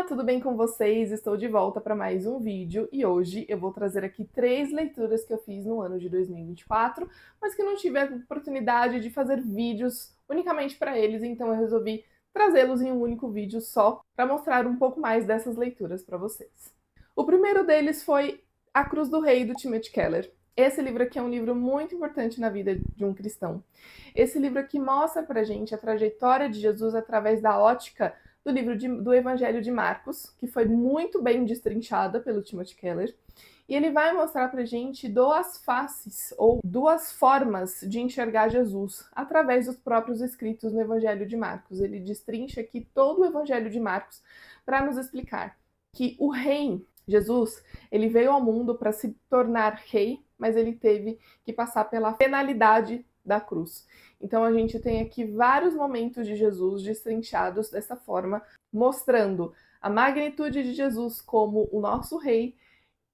Olá, tudo bem com vocês? Estou de volta para mais um vídeo e hoje eu vou trazer aqui 3 leituras que eu fiz no ano de 2024, mas que não tive a oportunidade de fazer vídeos unicamente para eles, então eu resolvi trazê-los em um único vídeo só para mostrar um pouco mais dessas leituras para vocês. O primeiro deles foi A Cruz do Rei, do Timothy Keller. Esse livro aqui é um livro muito importante na vida de um cristão. Esse livro aqui mostra pra gente a trajetória de Jesus através da ótica do livro do Evangelho de Marcos, que foi muito bem destrinchada pelo Timothy Keller. E ele vai mostrar pra gente duas faces, ou duas formas de enxergar Jesus, através dos próprios escritos no Evangelho de Marcos. Ele destrincha aqui todo o Evangelho de Marcos para nos explicar que o rei, Jesus, ele veio ao mundo para se tornar rei, mas ele teve que passar pela penalidade da cruz. Então a gente tem aqui vários momentos de Jesus destrinchados dessa forma, mostrando a magnitude de Jesus como o nosso rei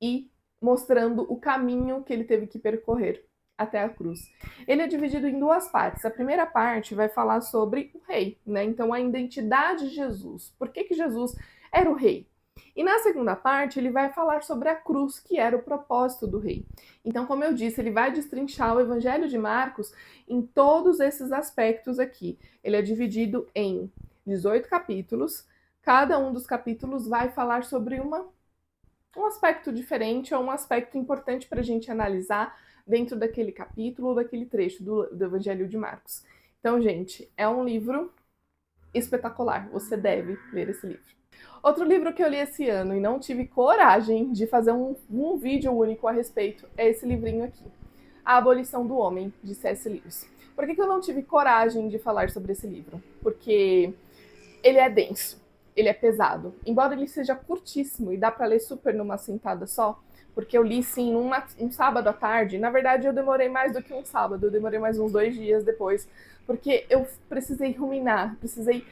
e mostrando o caminho que ele teve que percorrer até a cruz. Ele é dividido em duas partes. A primeira parte vai falar sobre o rei, né? Então a identidade de Jesus. Por que Jesus era o rei? E na segunda parte, ele vai falar sobre a cruz, que era o propósito do rei. Então, como eu disse, ele vai destrinchar o Evangelho de Marcos em todos esses aspectos aqui. Ele é dividido em 18 capítulos. Cada um dos capítulos vai falar sobre um aspecto diferente ou um aspecto importante para a gente analisar dentro daquele capítulo ou daquele trecho do Evangelho de Marcos. Então, gente, é um livro espetacular. Você deve ler esse livro. Outro livro que eu li esse ano e não tive coragem de fazer um vídeo único a respeito é esse livrinho aqui, A Abolição do Homem, de C.S. Lewis. Por que eu não tive coragem de falar sobre esse livro? Porque ele é denso, ele é pesado. Embora ele seja curtíssimo e dá para ler super numa sentada só, porque eu li sim um sábado à tarde. Na verdade, eu demorei mais do que um sábado, eu demorei mais uns 2 dias depois, porque eu precisei ruminar, precisei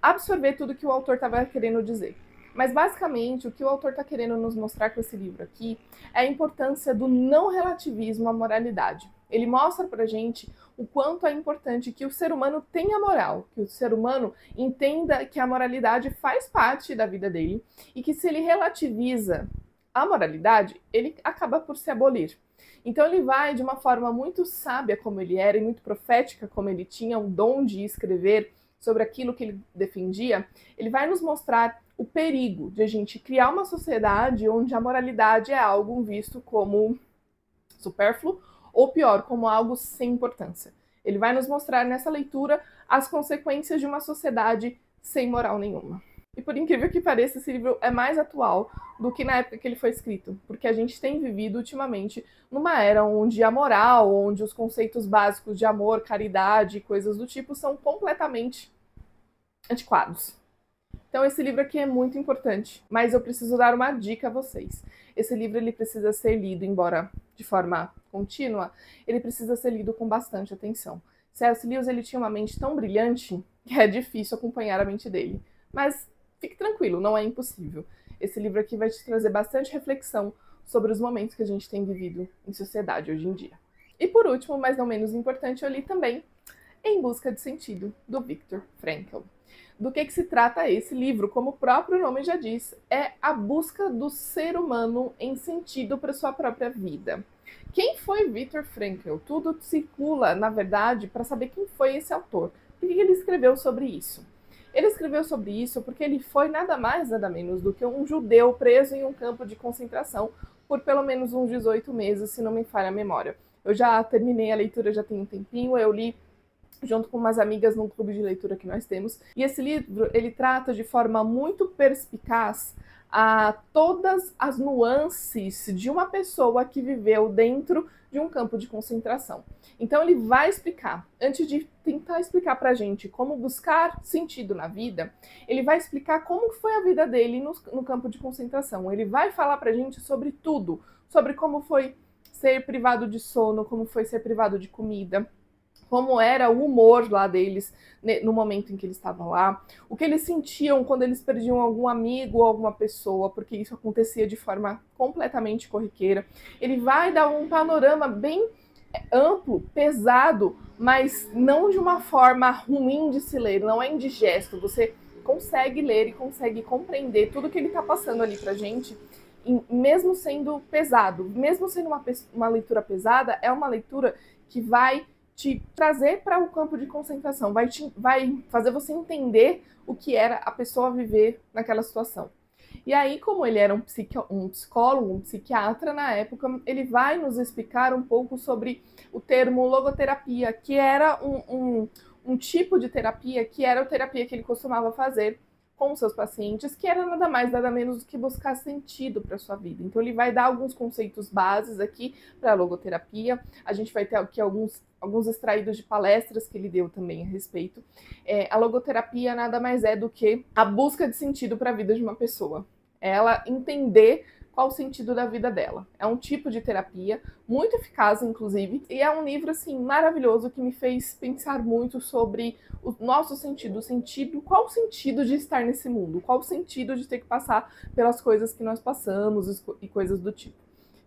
absorver tudo que o autor estava querendo dizer. Mas basicamente o que o autor está querendo nos mostrar com esse livro aqui é a importância do não relativismo à moralidade. Ele mostra pra gente o quanto é importante que o ser humano tenha moral, que o ser humano entenda que a moralidade faz parte da vida dele e que se ele relativiza a moralidade, ele acaba por se abolir. Então ele vai de uma forma muito sábia como ele era e muito profética como ele tinha o dom de escrever sobre aquilo que ele defendia, ele vai nos mostrar o perigo de a gente criar uma sociedade onde a moralidade é algo visto como supérfluo ou pior, como algo sem importância. Ele vai nos mostrar nessa leitura as consequências de uma sociedade sem moral nenhuma. E por incrível que pareça, esse livro é mais atual do que na época que ele foi escrito, porque a gente tem vivido ultimamente numa era onde a moral, onde os conceitos básicos de amor, caridade e coisas do tipo são completamente antiquados. Então esse livro aqui é muito importante, mas eu preciso dar uma dica a vocês. Esse livro ele precisa ser lido, embora de forma contínua, ele precisa ser lido com bastante atenção. C.S. Lewis ele tinha uma mente tão brilhante que é difícil acompanhar a mente dele, mas fique tranquilo, não é impossível. Esse livro aqui vai te trazer bastante reflexão sobre os momentos que a gente tem vivido em sociedade hoje em dia. E por último, mas não menos importante, eu li também Em Busca de Sentido, do Viktor Frankl. Do que se trata esse livro? Como o próprio nome já diz, é a busca do ser humano em sentido para sua própria vida. Quem foi Viktor Frankl? Tudo circula, na verdade, para saber quem foi esse autor. Por que ele escreveu sobre isso? Ele escreveu sobre isso porque ele foi nada mais, nada menos do que um judeu preso em um campo de concentração por pelo menos uns 18 meses, se não me falha a memória. Eu já terminei a leitura, já tem um tempinho, eu li junto com umas amigas num clube de leitura que nós temos. E esse livro, ele trata de forma muito perspicaz todas as nuances de uma pessoa que viveu dentro de um campo de concentração. Então ele vai explicar, antes de tentar explicar pra gente como buscar sentido na vida, ele vai explicar como foi a vida dele no campo de concentração. Ele vai falar pra gente sobre tudo, sobre como foi ser privado de sono, como foi ser privado de comida, como era o humor lá deles no momento em que eles estavam lá, o que eles sentiam quando eles perdiam algum amigo ou alguma pessoa, porque isso acontecia de forma completamente corriqueira. Ele vai dar um panorama bem amplo, pesado, mas não de uma forma ruim de se ler, não é indigesto. Você consegue ler e consegue compreender tudo que ele está passando ali pra gente, mesmo sendo pesado, mesmo sendo uma leitura pesada, é uma leitura que vai te trazer para o campo de concentração, vai fazer você entender o que era a pessoa viver naquela situação. E aí, como ele era um psicólogo, um psiquiatra na época, ele vai nos explicar um pouco sobre o termo logoterapia, que era um tipo de terapia, que era a terapia que ele costumava fazer com os seus pacientes, que era nada mais, nada menos do que buscar sentido para a sua vida. Então, ele vai dar alguns conceitos bases aqui para a logoterapia. A gente vai ter aqui alguns extraídos de palestras que ele deu também a respeito. A logoterapia nada mais é do que a busca de sentido para a vida de uma pessoa. Ela entender qual o sentido da vida dela. É um tipo de terapia muito eficaz, inclusive, e é um livro, assim, maravilhoso que me fez pensar muito sobre o nosso sentido, qual o sentido de estar nesse mundo, qual o sentido de ter que passar pelas coisas que nós passamos e coisas do tipo.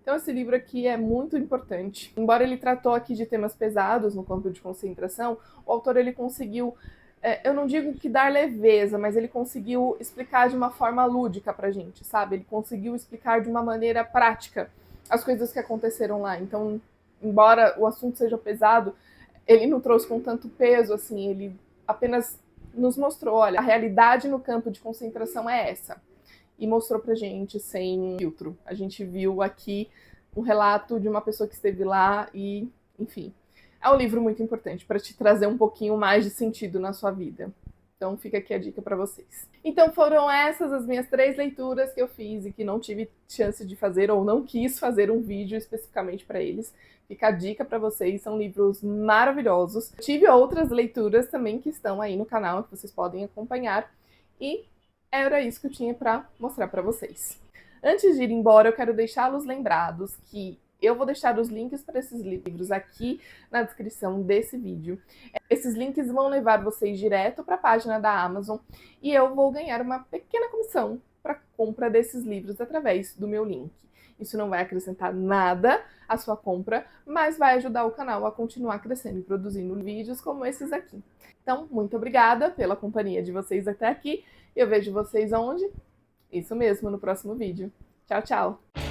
Então esse livro aqui é muito importante. Embora ele tratou aqui de temas pesados no campo de concentração, o autor ele conseguiu, eu não digo que dar leveza, mas ele conseguiu explicar de uma forma lúdica pra gente, sabe? Ele conseguiu explicar de uma maneira prática as coisas que aconteceram lá. Então, embora o assunto seja pesado, ele não trouxe com tanto peso, assim, ele apenas nos mostrou, olha, a realidade no campo de concentração é essa. E mostrou pra gente sem filtro. A gente viu aqui um relato de uma pessoa que esteve lá e, enfim, é um livro muito importante para te trazer um pouquinho mais de sentido na sua vida. Então fica aqui a dica para vocês. Então foram essas as minhas 3 leituras que eu fiz e que não tive chance de fazer ou não quis fazer um vídeo especificamente para eles. Fica a dica para vocês, são livros maravilhosos. Tive outras leituras também que estão aí no canal que vocês podem acompanhar e era isso que eu tinha para mostrar para vocês. Antes de ir embora, eu quero deixá-los lembrados que eu vou deixar os links para esses livros aqui na descrição desse vídeo. Esses links vão levar vocês direto para a página da Amazon e eu vou ganhar uma pequena comissão para compra desses livros através do meu link. Isso não vai acrescentar nada à sua compra, mas vai ajudar o canal a continuar crescendo e produzindo vídeos como esses aqui. Então, muito obrigada pela companhia de vocês até aqui. Eu vejo vocês onde? Isso mesmo, no próximo vídeo. Tchau, tchau!